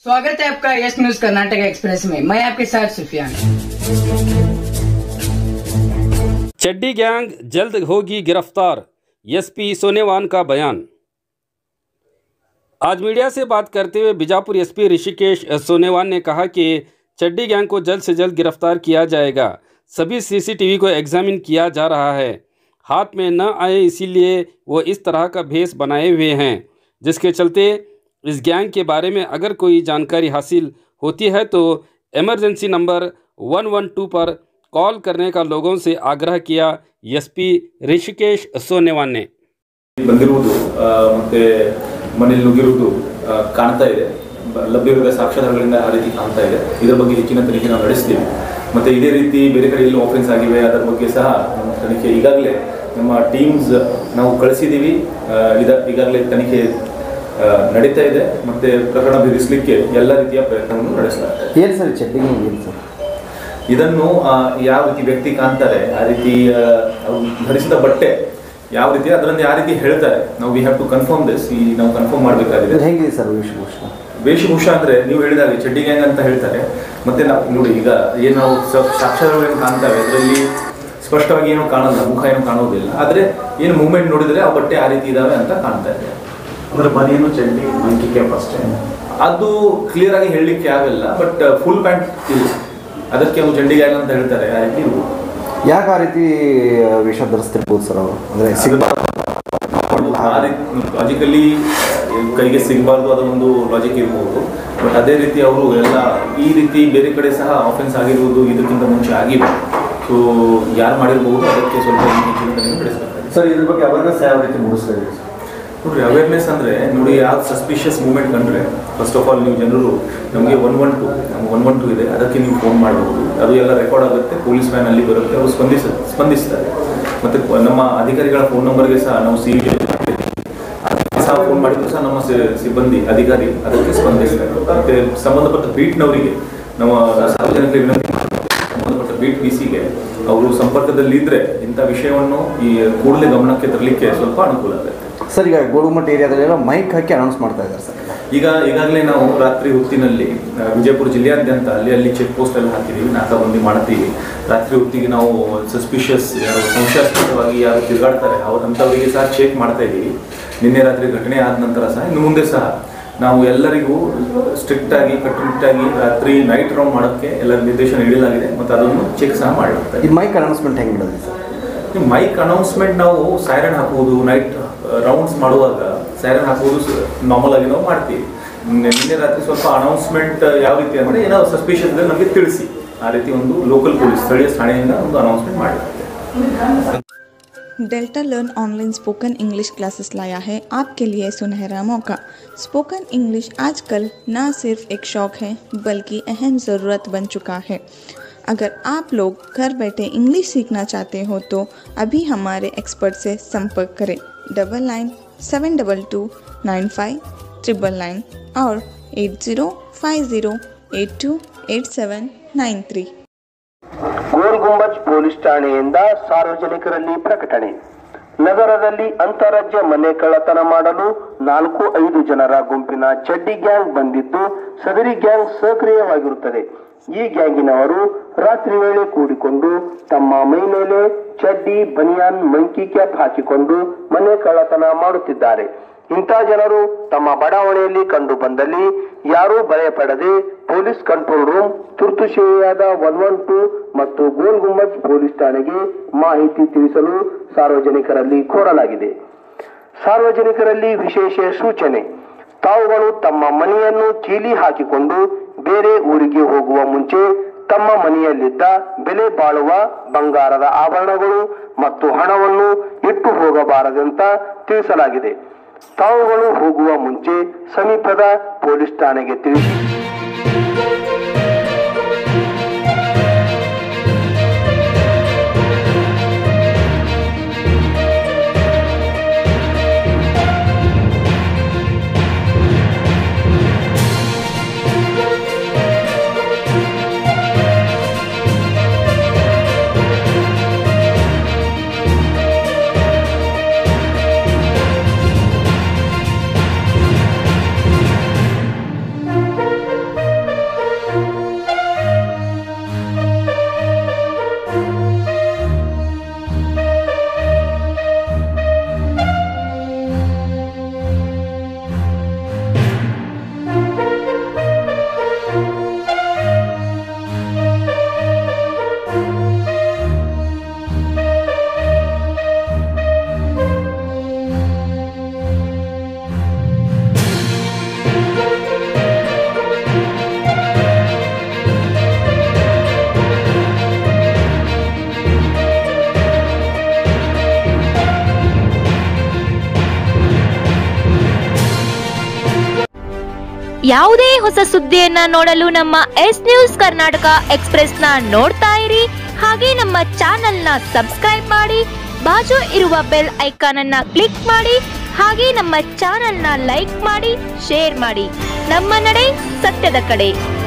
स्वागत है आपका यस न्यूज कर्नाटक एक्सप्रेस में। मैं आपके साथ सुफियान। चड्डी गैंग जल्द होगी गिरफ्तार, एसपी सोनेवान का बयान। आज मीडिया से बात करते हुए बीजापुर एसपी ऋषिकेश सोनेवान ने कहा कि चड्डी गैंग को जल्द से जल्द गिरफ्तार किया जाएगा। सभी सीसीटीवी को एग्जामिन किया जा रहा है। हाथ में न आए इसीलिए वो इस तरह का भेष बनाए हुए हैं, जिसके चलते इस गैंग के बारे में अगर कोई जानकारी हासिल होती है तो इमरजेंसी नंबर 112 पर कॉल करने का लोगों से आग्रह किया एसपी ऋषिकेश सोनेवान ने। ಬಂದಿರುವುದು ಮತ್ತೆ ಮನೆಯಲ್ಲಿ ನುಗ್ಗಿರುವುದು ಕಾಣ್ತಾ ಇದೆ, ಲಭ್ಯವಿರುವ ಸಾಕ್ಷ್ಯಾಧಾರಗಳಿಂದ ಆ ರೀತಿ ಕಾಣ್ತಾ ಇದೆ. ಇದರ ಬಗ್ಗೆ ಹೆಚ್ಚಿನ ತನಿಖೆ ನಾವು ನಡೆಸ್ತೀವಿ. ಮತ್ತೆ ಇದೇ ರೀತಿ ಬೇರೆ ಕಡೆ ಎಲ್ಲೂ ಆಫೆನ್ಸ್ ಆಗಿವೆ ಅದರ ಬಗ್ಗೆ ಸಹ ನಮ್ಮ ತನಿಖೆ ಈಗಾಗಲೇ ನಮ್ಮ ಟೀಮ್ಸ್ ನಾವು ಕಳಿಸಿದ್ದೀವಿ. ಈಗಾಗಲೇ ತನಿಖೆ ನಡೀತಾ ಇದೆ. ಮತ್ತೆ ಪ್ರಕರಣ ಭೇದಿಸಲಿಕ್ಕೆ ಎಲ್ಲ ರೀತಿಯ ಪ್ರಯತ್ನವನ್ನು ನಡೆಸಲಾಗಿದೆ. ಏನು ಸರ್ ಚಡ್ಡಿ ಗ್ಯಾಂಗ್ ಏನು ಸರ್? ಇದನ್ನು ಯಾವ ರೀತಿ ವ್ಯಕ್ತಿ ಕಾಣ್ತಾರೆ, ಆ ರೀತಿ ಧರಿಸಿದ ಬಟ್ಟೆ ಯಾವ ರೀತಿ ಅದರಲ್ಲಿ ಯಾವ ರೀತಿ ಹೇಳ್ತಾರೆ, ನಾವು we have to confirm this. ನಾವು ಕನ್ಫರ್ಮ್ ಮಾಡಬೇಕಾಗಿದೆ. ಹೇಗಿದೆ ಸರ್ ವೇಷಭೂಷಣ? ವೇಷಭೂಷಣ ಅಂದರೆ ನೀವು ಹೇಳಿದಾಗ ಚಡ್ಡಿ ಗ್ಯಾಂಗ್ ಅಂತ ಹೇಳ್ತಾರೆ. ಮತ್ತೆ ನಾವು ನೋಡಿ ಈಗ ಏನು ನಾವು ಸಾಕ್ಷ್ಯಾಧಾರಗಳನ್ನು ಕಾಣ್ತೇವೆ ಅದರಲ್ಲಿ ಸ್ಪಷ್ಟವಾಗಿ ಏನೂ ಕಾಣಲ್ಲ, ಮುಖ ಏನೂ ಕಾಣೋದಿಲ್ಲ. ಆದರೆ ಏನು ಮೂವ್ಮೆಂಟ್ ನೋಡಿದರೆ ಆ ಬಟ್ಟೆ ಆ ರೀತಿ ಇದಾವೆ ಅಂತ ಕಾಣ್ತಾ ಇದೆ. ಅಂದರೆ ಬನಿಯನು ಚಡ್ಡಿ ಮಂಕಿಗೆ ಫಸ್ಟೇ ಅದು ಕ್ಲಿಯರ್ ಆಗಿ ಹೇಳಲಿಕ್ಕೆ ಆಗಲ್ಲ, ಬಟ್ ಫುಲ್ ಪ್ಯಾಂಟ್ ಇದೆ, ಅದಕ್ಕೆ ಅವ್ರು ಚಡ್ಡಿ ಗ್ಯಾಂಗ್ ಅಂತ ಹೇಳ್ತಾರೆ. ಆ ರೀತಿ ಇರ್ಬೋದು. ಯಾಕೆ ಆ ರೀತಿ ವೇಷ ಧರಿಸ್ತಿರ್ಬೋದು ಸರ್ ಅವರು? ಅಂದರೆ ಲಾಜಿಕಲಿ ಕೈಗೆ ಸಿಗಬಾರ್ದು ಅದೊಂದು ಲಾಜಿಕ್ ಇರ್ಬೋದು. ಬಟ್ ಅದೇ ರೀತಿ ಅವರು ಎಲ್ಲ ಈ ರೀತಿ ಬೇರೆ ಕಡೆ ಸಹ ಆಫೆನ್ಸ್ ಆಗಿರ್ಬೋದು, ಇದಕ್ಕಿಂತ ಮುಂಚೆ ಆಗಿವೆ. ಸೊ ಯಾರು ಮಾಡಿರ್ಬೋದು ಅದಕ್ಕೆ ಸ್ವಲ್ಪ ಹೆಚ್ಚಿನ ನಡೆಸಬೇಕಾಗಿದೆ. ಸರ್ ಇದ್ರ ಬಗ್ಗೆ ಅವೇರ್ನೆಸ್ ಯಾವ ರೀತಿ ಮೂಡಿಸ್ತಾ ಇದೆ ನೋಡಿರಿ? ಅವೇರ್ನೆಸ್ ಅಂದರೆ ನೋಡಿ, ಯಾವ್ದು ಸಸ್ಪಿಷಿಯಸ್ ಮೂವ್ಮೆಂಟ್ ಕಂಡ್ರೆ ಫಸ್ಟ್ ಆಫ್ ಆಲ್ ನೀವು ಜನರು ನಮಗೆ 112 ಇದೆ, ಅದಕ್ಕೆ ನೀವು ಫೋನ್ ಮಾಡಬಹುದು. ಅದು ಎಲ್ಲ ರೆಕಾರ್ಡ್ ಆಗುತ್ತೆ, ಪೊಲೀಸ್ ವ್ಯಾನ್ ಅಲ್ಲಿ ಬರುತ್ತೆ, ಅವರು ಸ್ಪಂದಿಸ್ತಾರೆ. ಮತ್ತು ನಮ್ಮ ಅಧಿಕಾರಿಗಳ ಫೋನ್ ನಂಬರ್ಗೆ ಸಹ ನಾವು ಸಹ ಫೋನ್ ಮಾಡಿದ್ರು ಸಹ ನಮ್ಮ ಸಿಬ್ಬಂದಿ ಅಧಿಕಾರಿ ಅದಕ್ಕೆ ಸ್ಪಂದಿಸ್ತಾರೆ. ಮತ್ತು ಸಂಬಂಧಪಟ್ಟ ಬೀಟ್ನವರಿಗೆ ನಮ್ಮ ಸಾರ್ವಜನಿಕರಿಗೆ ವಿನಂತಿ ಸಂಬಂಧಪಟ್ಟ ಬೀಟ್ ಪಿಸಿಗೆ ಅವರು ಸಂಪರ್ಕದಲ್ಲಿದ್ದರೆ ಇಂಥ ವಿಷಯವನ್ನು ಈ ಕೂಡಲೇ ಗಮನಕ್ಕೆ ತರಲಿಕ್ಕೆ ಸ್ವಲ್ಪ ಅನುಕೂಲ ಆಗುತ್ತೆ. ಸರ್ ಈಗ ಗೋಳುಮಟ್ಟ ಏರಿಯಾದಲ್ಲೆಲ್ಲ ಮೈಕ್ ಹಾಕಿ ಅನೌನ್ಸ್ ಮಾಡ್ತಾ ಇದ್ದಾರೆ ಸರ್. ಈಗಾಗಲೇ ನಾವು ರಾತ್ರಿ ಹೊತ್ತಿನಲ್ಲಿ ವಿಜಯಪುರ ಜಿಲ್ಲೆಯಾದ್ಯಂತ ಅಲ್ಲಿ ಚೆಕ್ ಪೋಸ್ಟ್ ಎಲ್ಲ ಹಾಕಿದ್ದೀವಿ, ನಾಕಾಬಂದಿ ಮಾಡ್ತೀವಿ. ರಾತ್ರಿ ಹೊತ್ತಿಗೆ ನಾವು ಸಸ್ಪಿಷಿಯಸ್ ಯಾರು ಸಂಶಯಾಸ್ಪದವಾಗಿ ಯಾರು ತಿರುಗಾಡ್ತಾರೆ ಅಂಥವರಿಗೆ ಸಹ ಚೆಕ್ ಮಾಡ್ತಾ ಇದ್ದೀವಿ. ನಿನ್ನೆ ರಾತ್ರಿ ಘಟನೆ ಆದ ನಂತರ ಸಹ ಇನ್ನು ಮುಂದೆ ಸಹ ನಾವು ಎಲ್ಲರಿಗೂ ಸ್ಟ್ರಿಕ್ಟಾಗಿ ಕಟ್ಟುನಿಟ್ಟಾಗಿ ರಾತ್ರಿ ನೈಟ್ ರೌಂಡ್ ಮಾಡೋಕ್ಕೆ ಎಲ್ಲ ನಿರ್ದೇಶನ ನೀಡಲಾಗಿದೆ ಮತ್ತು ಅದನ್ನು ಚೆಕ್ ಸಹ ಮಾಡಲಾಗ್ತದೆ. ಈ ಮೈಕ್ ಅನೌನ್ಸ್ಮೆಂಟ್ ಹೆಂಗೆ ಮಾಡೋದು ಸರ್? ಈ ಮೈಕ್ ಅನೌನ್ಸ್ಮೆಂಟ್ ನಾವು ಸೈರನ್ ಹಾಕುವುದು, ನೈಟ್ ರೌಂಡ್ಸ್ ಮಾಡುವಾಗ ಸೈರನ್ ಹಾಕುವುದು ನಾರ್ಮಲ್ ಆಗಿ ನಾವು ಮಾಡ್ತೀವಿ. ನಿನ್ನೆ ರಾತ್ರಿ ಸ್ವಲ್ಪ ಅನೌನ್ಸ್ಮೆಂಟ್ ಯಾವ ರೀತಿ ಅಂದರೆ ಏನೋ ಸಸ್ಪಿಷಿಯಸ್ ಇದ್ದರೆ ನಮಗೆ ತಿಳಿಸಿ, ಆ ರೀತಿ ಒಂದು ಲೋಕಲ್ ಪೊಲೀಸ್ ಸ್ಥಳೀಯ ಠಾಣೆಯಿಂದ ಒಂದು ಅನೌನ್ಸ್ಮೆಂಟ್ ಮಾಡಿದ್ದಾರೆ. Delta learn online spoken English classes लाया है आपके लिए सुनहरा मौका। स्पोकन इंग्लिश आजकल न सिर्फ एक शौक है बल्कि अहम ज़रूरत बन चुका है। अगर आप लोग घर बैठे इंग्लिश सीखना चाहते हो तो अभी हमारे एक्सपर्ट से संपर्क करें 9972295999 और 8050828793। ಗೋಲ್ ಗುಂಬಜ್ ಪೊಲೀಸ್ ಠಾಣೆಯಿಂದ ಸಾರ್ವಜನಿಕರಲ್ಲಿ ಪ್ರಕಟಣೆ. ನಗರದಲ್ಲಿ ಅಂತಾರಾಜ್ಯ ಮನೆ ಕಳ್ಳತನ ಮಾಡಲು 4-5 ಜನರ ಗುಂಪಿನ ಚಡ್ಡಿ ಗ್ಯಾಂಗ್ ಬಂದಿದ್ದು, ಸದರಿ ಗ್ಯಾಂಗ್ ಸಕ್ರಿಯವಾಗಿರುತ್ತದೆ. ಈ ಗ್ಯಾಂಗಿನವರು ರಾತ್ರಿ ವೇಳೆ ಕೂಡಿಕೊಂಡು ತಮ್ಮ ಮೈ ಮೇಲೆ ಚಡ್ಡಿ, ಬನಿಯಾನ್, ಮಂಕಿ ಕ್ಯಾಪ್ ಹಾಕಿಕೊಂಡು ಮನೆ ಕಳ್ಳತನ ಮಾಡುತ್ತಿದ್ದಾರೆ. ಇಂಥ ಜನರು ತಮ್ಮ ಬಡಾವಣೆಯಲ್ಲಿ ಕಂಡು ಬಂದಲ್ಲಿ ಯಾರೂ ಭಯಪಡದೆ ಪೊಲೀಸ್ ಕಂಟ್ರೋಲ್ ರೂಮ್, ತುರ್ತು ಸೇವೆಯಾದ 112 ಮತ್ತು ಗೋಲ್ ಗುಂಬಜ್ ಪೊಲೀಸ್ ಠಾಣೆಗೆ ಮಾಹಿತಿ ತಿಳಿಸಲು ಸಾರ್ವಜನಿಕರಲ್ಲಿ ಕೋರಲಾಗಿದೆ. ಸಾರ್ವಜನಿಕರಲ್ಲಿ ವಿಶೇಷ ಸೂಚನೆ: ತಾವುಗಳು ತಮ್ಮ ಮನೆಯನ್ನು ಕೀಲಿ ಹಾಕಿಕೊಂಡು ಬೇರೆ ಊರಿಗೆ ಹೋಗುವ ಮುಂಚೆ ತಮ್ಮ ಮನೆಯಲ್ಲಿದ್ದ ಬೆಲೆ ಬಾಳುವ ಬಂಗಾರದ ಆಭರಣಗಳು ಮತ್ತು ಹಣವನ್ನು ಇಟ್ಟು ಹೋಗಬಾರದಂತ ತಿಳಿಸಲಾಗಿದೆ. ತಾವುಗಳು ಹೋಗುವ ಮುಂಚೆ ಸಮೀಪದ ಪೊಲೀಸ್ ಠಾಣೆಗೆ ತಿಳಿಸಿ. ಯಾವುದೇ ಹೊಸ ಸುದ್ದಿಯನ್ನ ನೋಡಲು ನಮ್ಮ ಎಸ್ ನ್ಯೂಸ್ ಕರ್ನಾಟಕ ಎಕ್ಸ್‌ಪ್ರೆಸ್ನ ನೋಡ್ತಾ ಇರಿ. ಹಾಗೆ ನಮ್ಮ ಚಾನೆಲ್ನ ಸಬ್ಸ್ಕ್ರೈಬ್ ಮಾಡಿ, ಬಾಜು ಇರುವ ಬೆಲ್ ಐಕಾನ್ ಅನ್ನ ಕ್ಲಿಕ್ ಮಾಡಿ. ಹಾಗೆ ನಮ್ಮ ಚಾನೆಲ್ನ ಲೈಕ್ ಮಾಡಿ, ಶೇರ್ ಮಾಡಿ. ನಮ್ಮ ನಡೆ ಸತ್ಯದ ಕಡೆ.